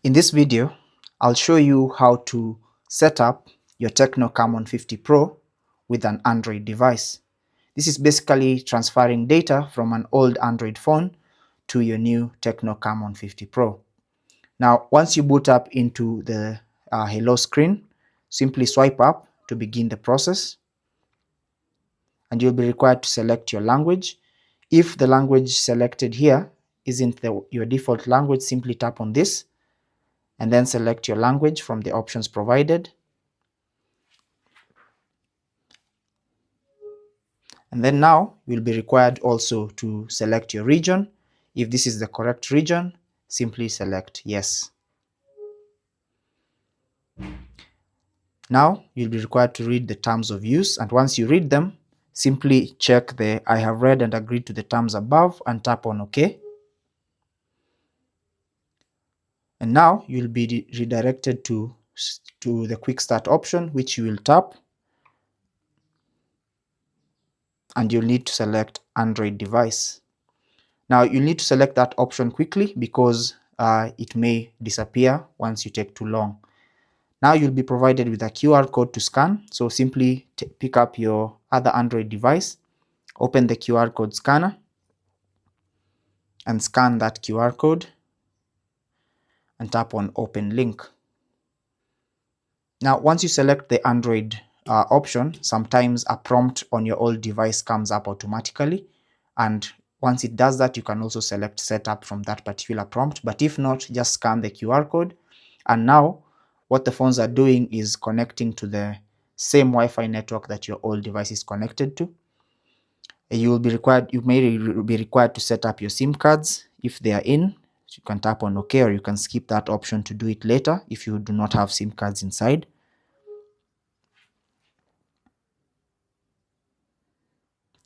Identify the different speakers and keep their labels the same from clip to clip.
Speaker 1: In this video, I'll show you how to set up your TECNO CAMON 50 Pro with an Android device. This is basically transferring data from an old Android phone to your new TECNO CAMON 50 Pro. Now, once you boot up into the Hello screen, simply swipe up to begin the process, and you'll be required to select your language. If the language selected here isn't your default language, simply tap on this and then select your language from the options provided. And then now you'll be required also to select your region. If this is the correct region, simply select yes. Now you'll be required to read the terms of use, and once you read them, simply check the I have read and agreed to the terms above and tap on OK. And now you'll be redirected to the quick start option, which you will tap, and you'll need to select Android device. Now you need to select that option quickly because it may disappear once you take too long. Now you'll be provided with a QR code to scan, so simply pick up your other Android device, open the QR code scanner and scan that QR code and tap on open link. Now once you select the Android option, sometimes a prompt on your old device comes up automatically, and once it does that, you can also select setup from that particular prompt. But if not, just scan the QR code, and now what the phones are doing is connecting to the same Wi-Fi network that your old device is connected to. You may be required to set up your SIM cards if they are in. So you can tap on OK, or you can skip that option to do it later if you do not have SIM cards inside.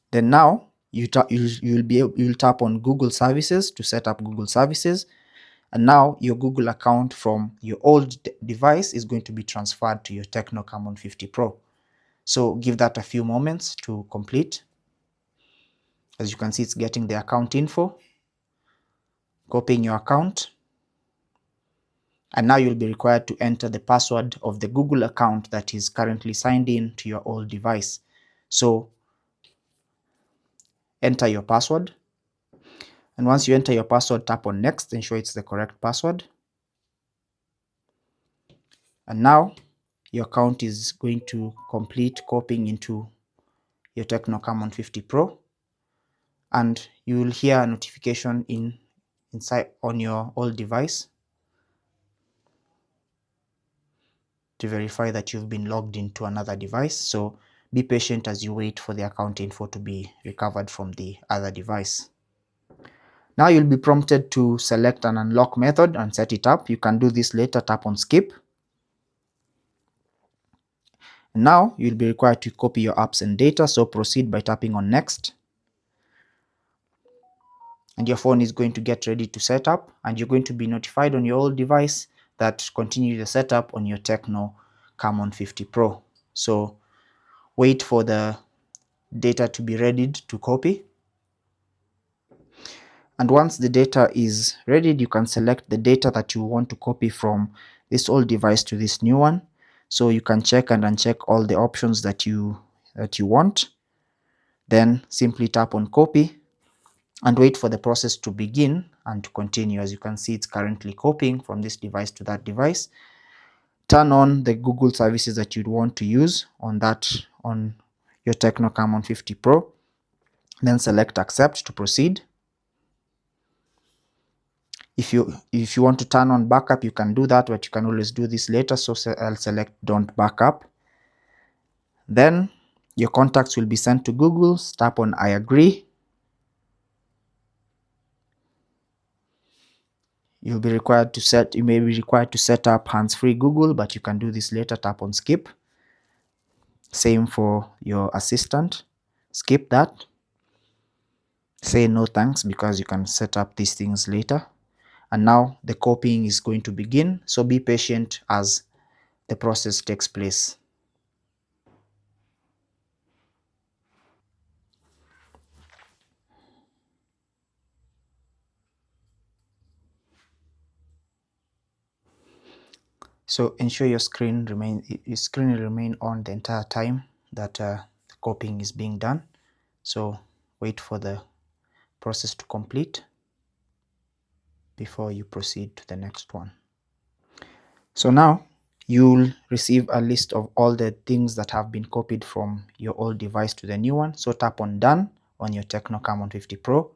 Speaker 1: Then now you'll tap on Google services to set up Google services, and now your Google account from your old device is going to be transferred to your TECNO CAMON 50 Pro. So give that a few moments to complete. As you can see, it's getting the account info, copying your account, and now you'll be required to enter the password of the Google account that is currently signed in to your old device. So enter your password, and once you enter your password, tap on next, ensure it's the correct password. And now your account is going to complete copying into your TECNO CAMON 50 Pro, and you will hear a notification inside on your old device to verify that you've been logged into another device. So be patient as you wait for the account info to be recovered from the other device. Now you'll be prompted to select an unlock method and set it up. You can do this later. Tap on skip. Now you'll be required to copy your apps and data, so proceed by tapping on next. And your phone is going to get ready to set up, and you're going to be notified on your old device that continue the setup on your TECNO CAMON 50 Pro. So wait for the data to be ready to copy. And once the data is ready, you can select the data that you want to copy from this old device to this new one. So you can check and uncheck all the options that you want. Then simply tap on copy and wait for the process to begin and to continue. As you can see, it's currently copying from this device to that device. Turn on the Google services that you'd want to use on your TECNO CAMON 50 Pro. Then select accept to proceed. If you want to turn on backup, you can do that, but you can always do this later. So I'll select don't backup. Then your contacts will be sent to Google. Tap on I agree. You may be required to set up hands-free Google, but you can do this later. Tap on skip. Same for your assistant. Skip that. Say no thanks, because you can set up these things later. And now the copying is going to begin, so be patient as the process takes place. So ensure your screen will remain on the entire time that the copying is being done. So wait for the process to complete before you proceed to the next one. So now you'll receive a list of all the things that have been copied from your old device to the new one. So tap on Done on your TECNO CAMON 50 Pro,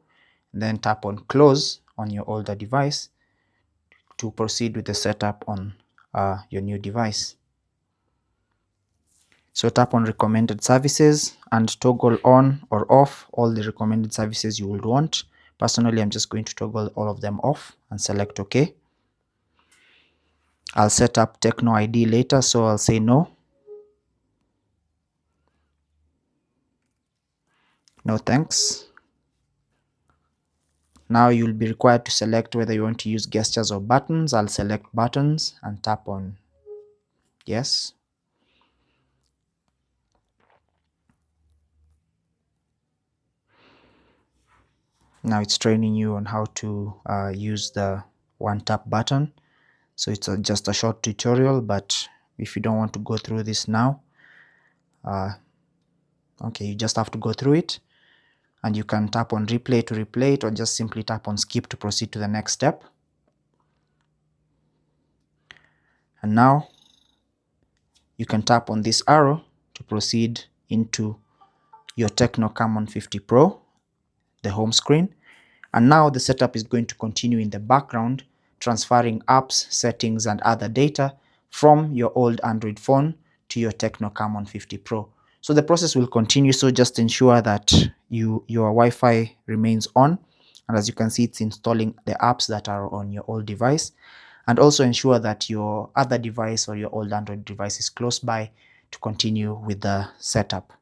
Speaker 1: then tap on Close on your older device to proceed with the setup on your new device. So tap on Recommended Services and toggle on or off all the recommended services you would want. Personally, I'm just going to toggle all of them off and select OK. I'll set up TECNO ID later, so I'll say no. No thanks. Now you'll be required to select whether you want to use gestures or buttons. I'll select buttons and tap on yes. Now it's training you on how to use the one tap button. So it's just a short tutorial, but if you don't want to go through this now, okay, you just have to go through it, and you can tap on replay to replay it, or just simply tap on skip to proceed to the next step. And now you can tap on this arrow to proceed into your TECNO CAMON 50 Pro, the home screen. And now the setup is going to continue in the background, transferring apps, settings, and other data from your old Android phone to your TECNO CAMON 50 Pro. So the process will continue, so just ensure that your Wi-Fi remains on. And as you can see, it's installing the apps that are on your old device. And also ensure that your other device or your old Android device is close by to continue with the setup.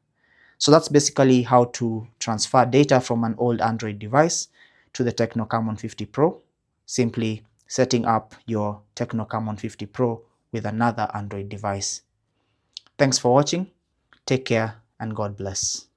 Speaker 1: So that's basically how to transfer data from an old Android device to the TECNO CAMON 50 Pro, simply setting up your TECNO CAMON 50 Pro with another Android device. Thanks for watching. Take care and God bless.